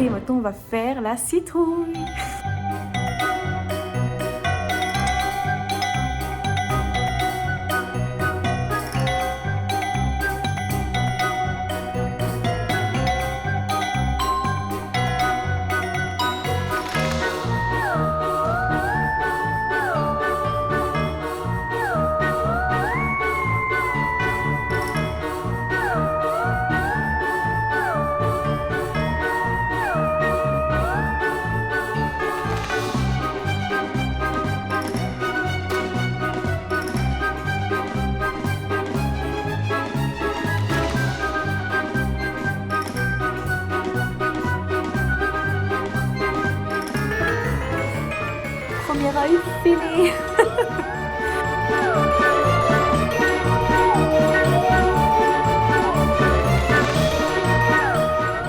maintenant on va faire la citrouille. Premier œil fini.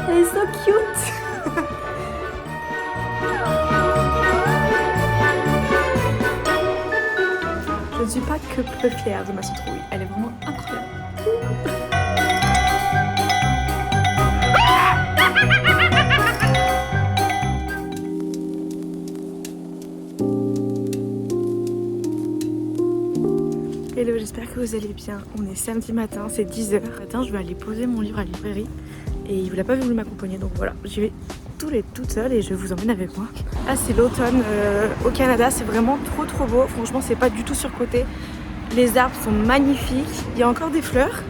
Elle est so cute. Je ne suis pas que peu fière de ma citrouille, elle est vraiment incroyable. Hello, j'espère que vous allez bien. On est samedi matin, c'est 10h. Matin, je vais aller poser mon livre à la librairie et il n'a pas voulu m'accompagner, donc voilà, j'y vais toute seule et je vous emmène avec moi. Là, c'est l'automne au Canada, c'est vraiment trop beau. Franchement, c'est pas du tout surcoté. Les arbres sont magnifiques. Il y a encore des fleurs,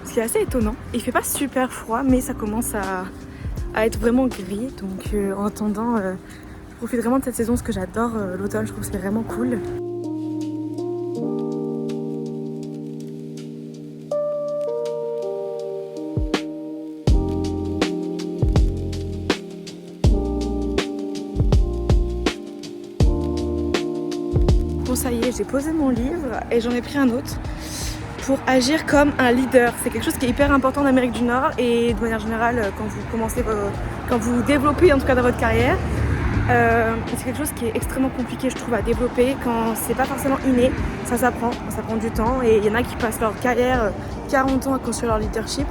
ce qui est assez étonnant. Il fait pas super froid, mais ça commence à être vraiment gris. Donc, en attendant, je profite vraiment de cette saison parce que j'adore l'automne. Je trouve que c'est vraiment cool. Bon, ça y est, j'ai posé mon livre et j'en ai pris un autre pour agir comme un leader. C'est quelque chose qui est hyper important en Amérique du Nord et de manière générale quand vous commencez, quand vous développez en tout cas dans votre carrière. C'est quelque chose qui est extrêmement compliqué je trouve à développer quand c'est pas forcément inné. Ça s'apprend du temps et il y en a qui passent leur carrière 40 ans à construire leur leadership.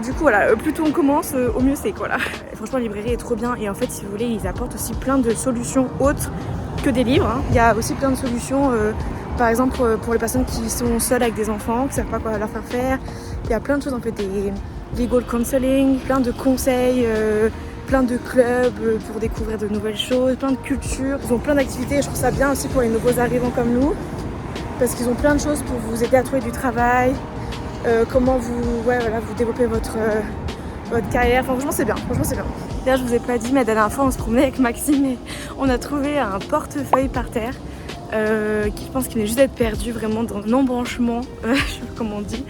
Du coup voilà, plus tôt on commence, au mieux c'est quoi là. Et franchement la librairie est trop bien et en fait si vous voulez ils apportent aussi plein de solutions autres que des livres, hein. Il y a aussi plein de solutions, par exemple pour les personnes qui sont seules avec des enfants, qui ne savent pas quoi leur faire faire. Il y a plein de choses en fait, des legal counseling, plein de conseils, plein de clubs pour découvrir de nouvelles choses, plein de cultures. Ils ont plein d'activités et je trouve ça bien aussi pour les nouveaux arrivants comme nous, parce qu'ils ont plein de choses pour vous aider à trouver du travail, comment vous développez votre carrière. Enfin, franchement c'est bien, D'ailleurs je vous ai pas dit mais la dernière fois on se promenait avec Maxime et on a trouvé un portefeuille par terre qui je pense qu'il venait juste d'être perdu vraiment dans l'embranchement, je sais pas comment on dit.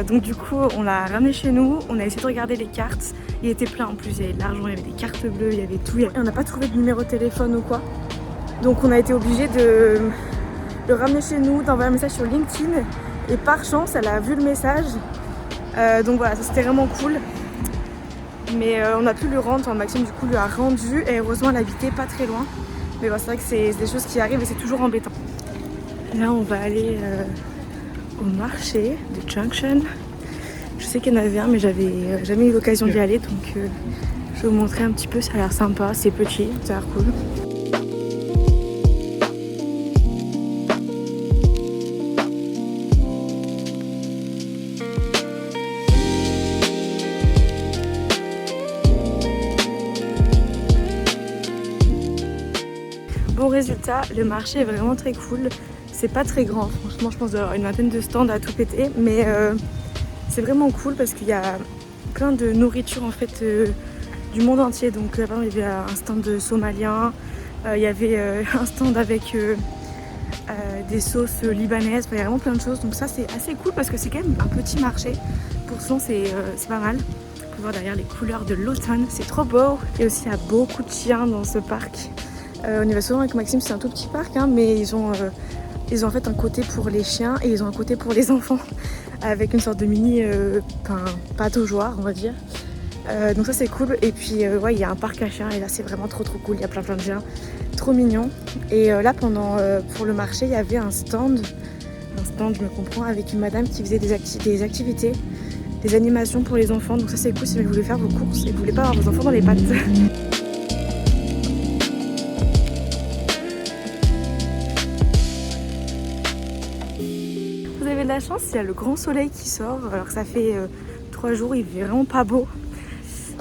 Donc du coup on l'a ramené chez nous, on a essayé de regarder les cartes, il était plein en plus, il y avait de l'argent, il y avait des cartes bleues, il y avait tout. Et on n'a pas trouvé de numéro de téléphone ou quoi. Donc on a été obligé de le ramener chez nous, d'envoyer un message sur LinkedIn et par chance elle a vu le message. Donc voilà, ça c'était vraiment cool. Mais on a pu lui rendre, enfin Maxime du coup lui a rendu et heureusement elle habitait pas très loin. Mais bon, c'est vrai que c'est des choses qui arrivent et c'est toujours embêtant. Là on va aller au marché de Junction. Je sais qu'il y en avait un mais j'avais jamais eu l'occasion d'y aller donc je vais vous montrer un petit peu, ça a l'air sympa, c'est petit, ça a l'air cool. Bon résultat, le marché est vraiment très cool. C'est pas très grand, franchement je pense d'avoir une vingtaine de stands à tout péter, mais c'est vraiment cool parce qu'il y a plein de nourriture en fait du monde entier. Donc par exemple il y avait un stand somalien, il y avait un stand avec des sauces libanaises, il y a vraiment plein de choses. Donc ça c'est assez cool parce que c'est quand même un petit marché. Pour ce c'est pas mal. Vous pouvez voir derrière les couleurs de l'automne, c'est trop beau. Et aussi il y a beaucoup de chiens dans ce parc. On y va souvent avec Maxime, c'est un tout petit parc hein, mais ils ont en fait un côté pour les chiens et ils ont un côté pour les enfants avec une sorte de mini pataugeoire on va dire. Donc ça c'est cool et puis ouais il y a un parc à chiens et là c'est vraiment trop cool, il y a plein de chiens, trop mignon. Et là pour le marché il y avait un stand je me comprends, avec une madame qui faisait des activités des animations pour les enfants. Donc ça c'est cool si vous voulez faire vos courses et vous voulez pas avoir vos enfants dans les pattes. Vous avez de la chance, il y a le grand soleil qui sort alors que ça fait 3 jours, il fait vraiment pas beau.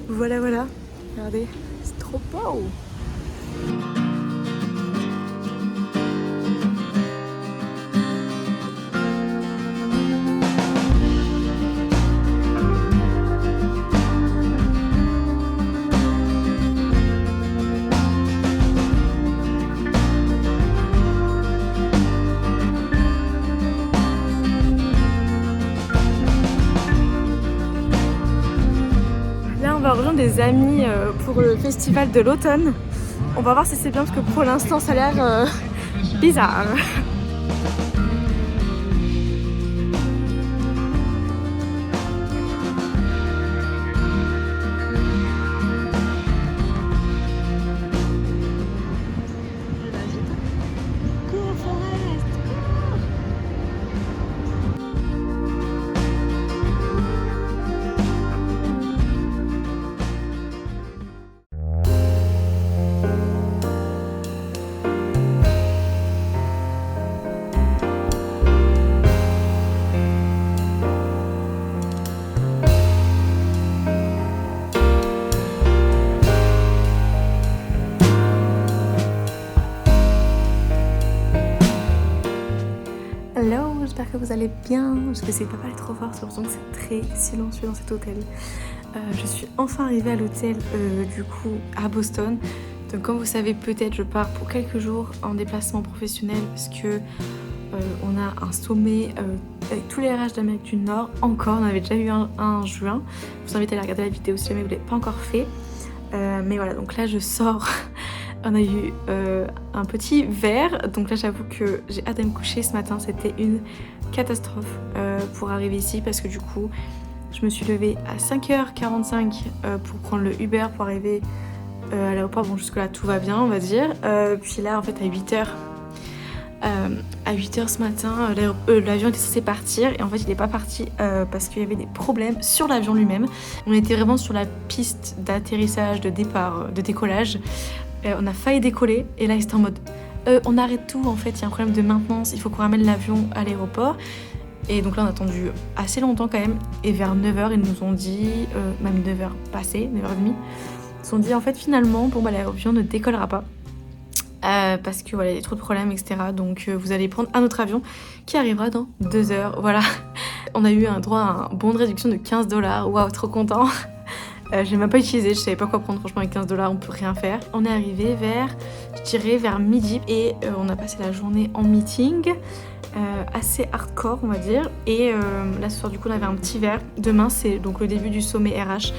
Voilà, regardez, c'est trop beau. On va rejoindre des amis pour le festival de l'automne. On va voir si c'est bien parce que pour l'instant ça a l'air bizarre. Hello, j'espère que vous allez bien. Je vais essayer de pas parler trop fort, c'est pour ça que c'est très silencieux dans cet hôtel. Je suis enfin arrivée à l'hôtel du coup à Boston. Donc comme vous savez peut-être je pars pour quelques jours en déplacement professionnel parce que on a un sommet avec tous les RH d'Amérique du Nord. Encore, on avait déjà eu un en juin. Je vous invite à aller regarder la vidéo si jamais vous ne l'avez pas encore fait. Mais voilà, donc là je sors. On a eu un petit verre, donc là j'avoue que j'ai hâte de me coucher ce matin, c'était une catastrophe pour arriver ici parce que du coup je me suis levée à 5h45 pour prendre le Uber pour arriver à l'aéroport. Bon jusque là tout va bien on va dire, puis là en fait à 8h ce matin l'avion était censé partir et en fait il n'est pas parti parce qu'il y avait des problèmes sur l'avion lui-même. On était vraiment sur la piste d'atterrissage, de départ, de décollage. On a failli décoller et là c'était en mode on arrête tout en fait, il y a un problème de maintenance, il faut qu'on ramène l'avion à l'aéroport. Et donc là on a attendu assez longtemps quand même et vers 9h ils nous ont dit, même 9h passées, 9h30, ils ont dit en fait finalement bon bah l'avion ne décollera pas parce que voilà il y a trop de problèmes etc. Donc vous allez prendre un autre avion qui arrivera dans 2 heures, voilà. On a eu un droit à un bon de réduction de $15, waouh trop content. Je l'ai même pas utilisé, je savais pas quoi prendre, franchement avec $15 on peut rien faire. On est arrivé vers midi et on a passé la journée en meeting, assez hardcore on va dire. Et là ce soir du coup on avait un petit verre. Demain c'est donc le début du sommet RH.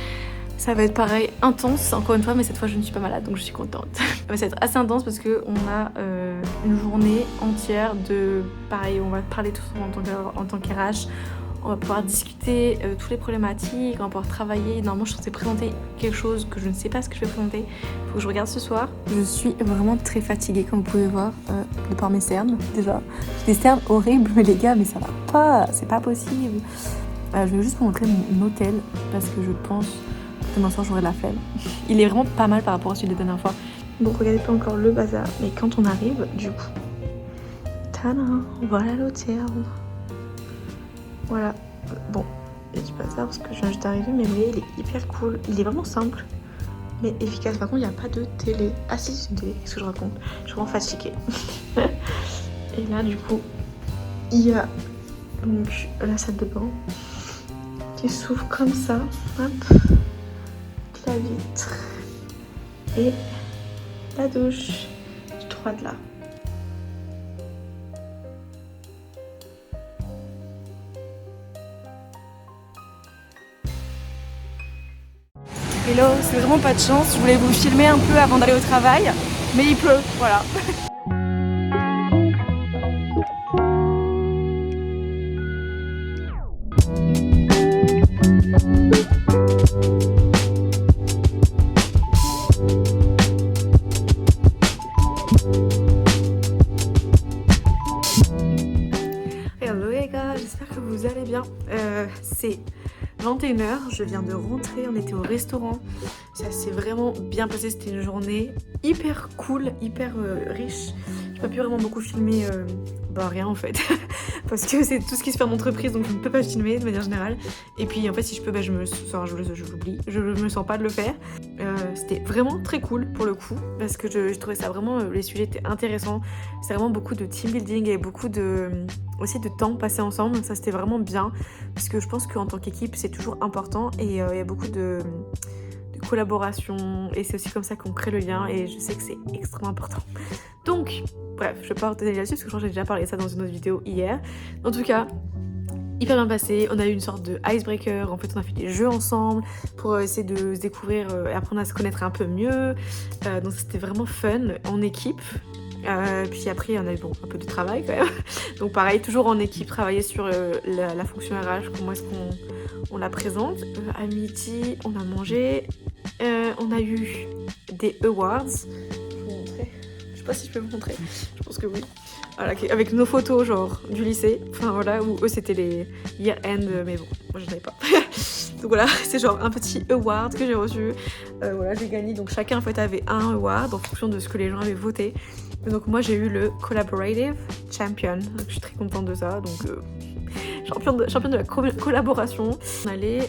Ça va être pareil, intense encore une fois, mais cette fois je ne suis pas malade donc je suis contente. Ça va être assez intense parce qu'on a une journée entière de pareil, on va parler tout en tant qu'RH. On va pouvoir discuter toutes les problématiques, on va pouvoir travailler. Normalement, je suis censée présenter quelque chose que je ne sais pas ce que je vais présenter. Il faut que je regarde ce soir. Je suis vraiment très fatiguée, comme vous pouvez voir, de par mes cernes, déjà. J'ai des cernes horribles, mais les gars, mais ça va pas, c'est pas possible. Je vais juste vous montrer mon hôtel, parce que je pense que demain soir, j'aurai de la flemme. Il est vraiment pas mal par rapport à celui de la dernière fois. Bon, regardez pas encore le bazar, mais quand on arrive, du coup, tadam, voilà l'hôtel. Voilà, bon, il y a du bazar parce que je viens juste d'arriver, mais vous voyez, il est hyper cool. Il est vraiment simple, mais efficace. Par contre, il n'y a pas de télé. Ah si, c'est une télé, qu'est-ce que je raconte? Je suis vraiment fatiguée. Et là, du coup, il y a donc la salle de bain qui s'ouvre comme ça. Hop, la vitre et la douche du droit de là. Hello, c'est vraiment pas de chance, je voulais vous filmer un peu avant d'aller au travail, mais il pleut, voilà. Hello les gars, j'espère que vous allez bien. C'est 21h, je viens de rentrer, on était au restaurant. Ça s'est vraiment bien passé, c'était une journée hyper cool, hyper riche. J'ai pas pu vraiment beaucoup filmer, rien en fait. Parce que c'est tout ce qui se fait en entreprise, donc je ne peux pas filmer de manière générale. Et puis en fait si je peux, je l'oublie, je me sens pas de le faire. C'était vraiment très cool pour le coup, parce que je trouvais ça vraiment, les sujets étaient intéressants. C'est vraiment beaucoup de team building et beaucoup aussi de temps passé ensemble. Ça c'était vraiment bien, parce que je pense qu'en tant qu'équipe c'est toujours important et il y a beaucoup de collaboration et c'est aussi comme ça qu'on crée le lien et je sais que c'est extrêmement important. Donc bref, je vais pas retenir là-dessus parce que je crois que j'ai déjà parlé de ça dans une autre vidéo hier. En tout cas, hyper bien passé, on a eu une sorte de icebreaker, en fait on a fait des jeux ensemble pour essayer de se découvrir et apprendre à se connaître un peu mieux, donc c'était vraiment fun en équipe. Puis après on a eu un peu de travail quand même, donc pareil, toujours en équipe, travailler sur la fonction RH, comment est-ce qu'on la présente. À midi on a mangé, on a eu des awards, je vais vous montrer, je sais pas si je peux vous montrer, je pense que oui. Voilà, avec nos photos genre du lycée, enfin voilà, où eux c'était les year-end, mais bon, moi je n'en avais pas. Donc voilà, c'est genre un petit award que j'ai reçu, voilà, j'ai gagné, donc chacun en fait avait un award en fonction de ce que les gens avaient voté. Et donc moi j'ai eu le Collaborative Champion, donc je suis très contente de ça, donc championne de la collaboration. On allait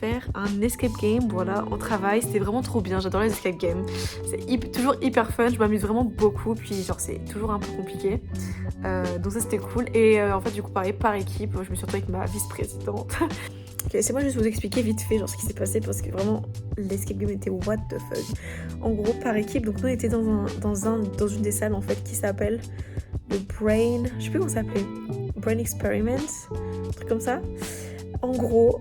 faire un escape game, voilà, en travail, c'était vraiment trop bien, j'adore les escape games, c'est toujours hyper fun, je m'amuse vraiment beaucoup, puis genre c'est toujours un peu compliqué, donc ça c'était cool, et en fait du coup pareil, par équipe, je me suis retrouvée avec ma vice-présidente. Ok, c'est moi juste vous expliquer vite fait genre ce qui s'est passé, parce que vraiment l'escape game était what the fuck. En gros par équipe, donc nous on était dans une des salles en fait qui s'appelle le Brain, je sais plus comment ça s'appelait, Brain Experiment, un truc comme ça. En gros,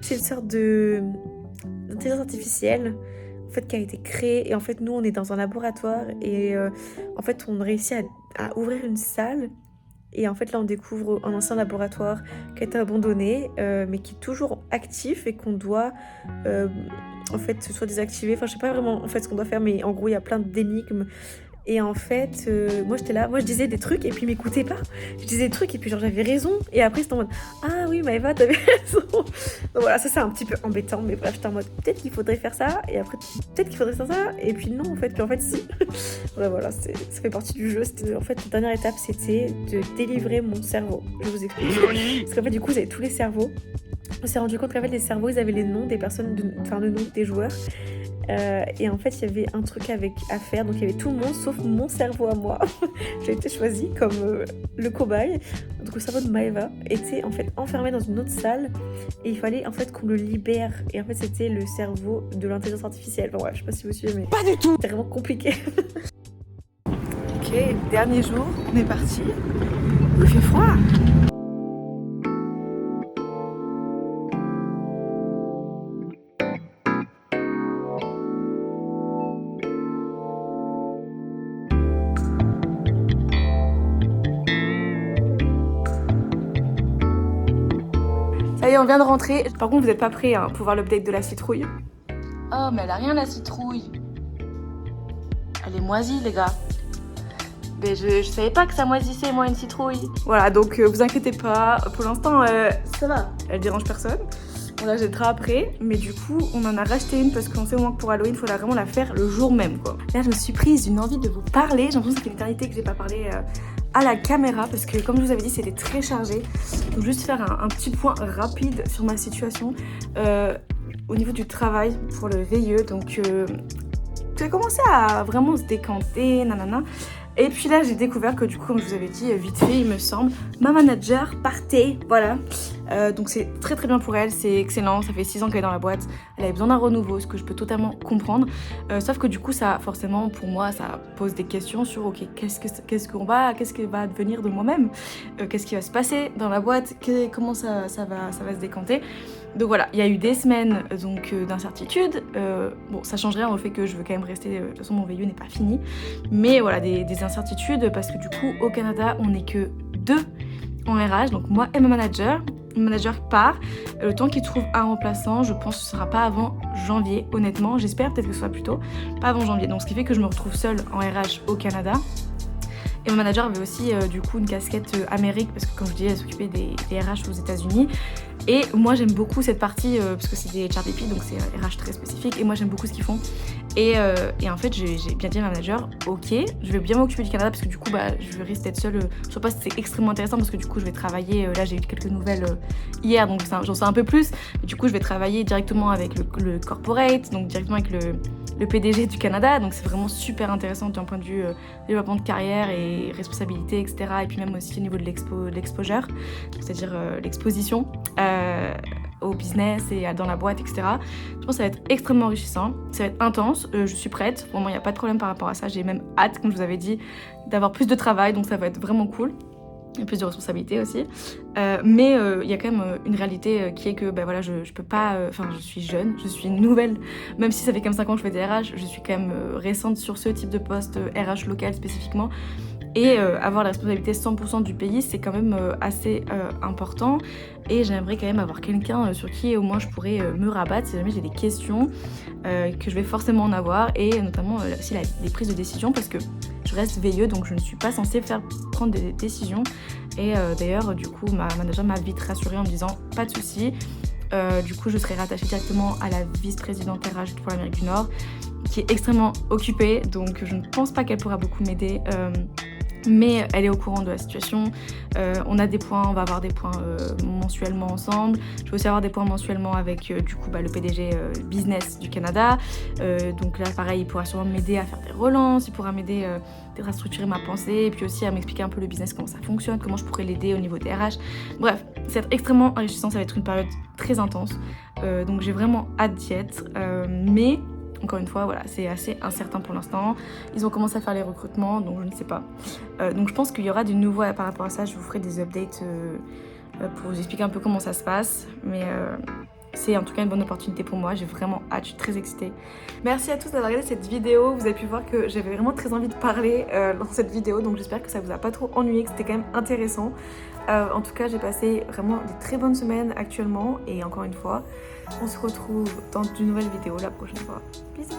c'est une sorte d'intelligence artificielle en fait, qui a été créée. Et en fait, nous, on est dans un laboratoire. Et en fait, on réussit à ouvrir une salle. Et en fait, là, on découvre un ancien laboratoire qui a été abandonné, mais qui est toujours actif et qu'on doit, en fait, soit désactiver. Enfin, je sais pas vraiment en fait ce qu'on doit faire, mais en gros, il y a plein d'énigmes. Et en fait, moi j'étais là, moi je disais des trucs et puis ils m'écoutaient pas. Je disais des trucs et puis genre j'avais raison. Et après c'était en mode, ah oui Maëva t'avais raison. Donc voilà, ça c'est un petit peu embêtant, mais bref, j'étais en mode, peut-être qu'il faudrait faire ça. Et après, peut-être qu'il faudrait faire ça. Et puis non en fait, si. Voilà, ça fait partie du jeu. En fait, la dernière étape c'était de délivrer mon cerveau. Je vous explique. Parce qu'en fait du coup, j'avais tous les cerveaux. On s'est rendu compte qu'en fait les cerveaux, ils avaient les noms des personnes, de nous, des joueurs. Et en fait il y avait un truc à faire, donc il y avait tout le monde sauf mon cerveau à moi. J'ai été choisie comme le cobaye. Donc le cerveau de Maëva était en fait enfermé dans une autre salle et il fallait en fait qu'on le libère, et en fait c'était le cerveau de l'intelligence artificielle. Enfin ouais, je sais pas si vous suivez, mais pas du tout, c'était vraiment compliqué. Ok, dernier jour, on est parti, il fait froid. Ça y est, on vient de rentrer. Par contre, vous n'êtes pas prêts pour voir l'update de la citrouille. Oh, mais elle a rien la citrouille. Elle est moisie, les gars. Mais je savais pas que ça moisissait, moi, une citrouille. Voilà, donc vous inquiétez pas. Pour l'instant, ça va. Elle dérange personne. On la jettera après. Mais du coup, on en a racheté une parce qu'on sait au moins que pour Halloween, il faudra vraiment la faire le jour même, quoi. Là, je me suis prise d'une envie de vous parler. J'ai l'impression que ça fait une éternité que j'ai pas parlé à la caméra, parce que comme je vous avais dit, c'était très chargé. Donc juste faire un petit point rapide sur ma situation au niveau du travail pour le VIE. Donc j'ai commencé à vraiment se décanter, nanana. Et puis là, j'ai découvert que du coup, comme je vous avais dit, vite fait, il me semble, ma manager partait, voilà. Donc c'est très très bien pour elle, c'est excellent, ça fait 6 ans qu'elle est dans la boîte, elle avait besoin d'un renouveau, ce que je peux totalement comprendre. Sauf que du coup, ça, forcément, pour moi, ça pose des questions sur, ok, qu'est-ce qui va devenir de moi-même, qu'est-ce qui va se passer dans la boîte, comment ça va se décanter. Donc voilà, il y a eu des semaines d'incertitude. Bon, ça change rien au fait que je veux quand même rester, de toute façon mon VIE n'est pas fini. Mais voilà, des incertitudes parce que du coup, au Canada, on n'est que 2 en RH, donc moi et ma manager. Mon manager part, le temps qu'il trouve un remplaçant, je pense que ce sera pas avant janvier, honnêtement. J'espère peut-être que ce sera plus tôt, pas avant janvier. Donc ce qui fait que je me retrouve seule en RH au Canada. Et mon manager avait aussi du coup une casquette Amérique parce que comme je disais elle s'occupait des RH aux États-Unis. Et moi j'aime beaucoup cette partie parce que c'est des HRBP donc c'est RH très spécifique et moi j'aime beaucoup ce qu'ils font. Et en fait j'ai bien dit à ma manager ok je vais bien m'occuper du Canada parce que du coup je risque d'être seule sur place, c'est extrêmement intéressant parce que du coup je vais travailler, là j'ai eu quelques nouvelles hier donc j'en sais un peu plus, mais du coup je vais travailler directement avec le corporate, donc directement avec le PDG du Canada, donc c'est vraiment super intéressant d'un point de vue développement de carrière et responsabilité etc. Et puis même aussi au niveau de l'exposure, c'est-à-dire l'exposition au business et dans la boîte etc. Je pense que ça va être extrêmement enrichissant, ça va être intense, je suis prête, vraiment il n'y a pas de problème par rapport à ça, j'ai même hâte comme je vous avais dit d'avoir plus de travail donc ça va être vraiment cool. Et plus de responsabilités aussi, mais il y a quand même une réalité qui est que voilà, je peux pas, je suis jeune, je suis nouvelle, même si ça fait quand même 5 ans que je fais des RH, je suis quand même récente sur ce type de poste RH local spécifiquement, et avoir la responsabilité 100% du pays c'est quand même assez important, et j'aimerais quand même avoir quelqu'un sur qui au moins je pourrais me rabattre si jamais j'ai des questions que je vais forcément en avoir, et notamment aussi les prises de décision parce que je reste veilleuse donc je ne suis pas censée prendre des décisions. Et d'ailleurs du coup ma manager m'a vite rassurée en me disant pas de soucis, du coup je serai rattachée directement à la vice-présidente RH pour l'Amérique du Nord qui est extrêmement occupée, donc je ne pense pas qu'elle pourra beaucoup m'aider, mais elle est au courant de la situation. On va avoir des points mensuellement ensemble. Je vais aussi avoir des points mensuellement avec du coup le PDG business du Canada. Donc là pareil, il pourra sûrement m'aider à faire des relances, il pourra m'aider peut-être à structurer ma pensée, et puis aussi à m'expliquer un peu le business, comment ça fonctionne, comment je pourrais l'aider au niveau des RH. Bref, ça va être extrêmement enrichissant, ça va être une période très intense. Donc j'ai vraiment hâte d'y être. Mais encore une fois, voilà, c'est assez incertain pour l'instant. Ils ont commencé à faire les recrutements, donc je ne sais pas. Donc je pense qu'il y aura du nouveau par rapport à ça. Je vous ferai des updates pour vous expliquer un peu comment ça se passe. Mais c'est en tout cas une bonne opportunité pour moi. J'ai vraiment hâte, je suis très excitée. Merci à tous d'avoir regardé cette vidéo. Vous avez pu voir que j'avais vraiment très envie de parler dans cette vidéo. Donc j'espère que ça vous a pas trop ennuyé, que c'était quand même intéressant. En tout cas, j'ai passé vraiment des très bonnes semaines actuellement. Et encore une fois, on se retrouve dans une nouvelle vidéo la prochaine fois. Bisous.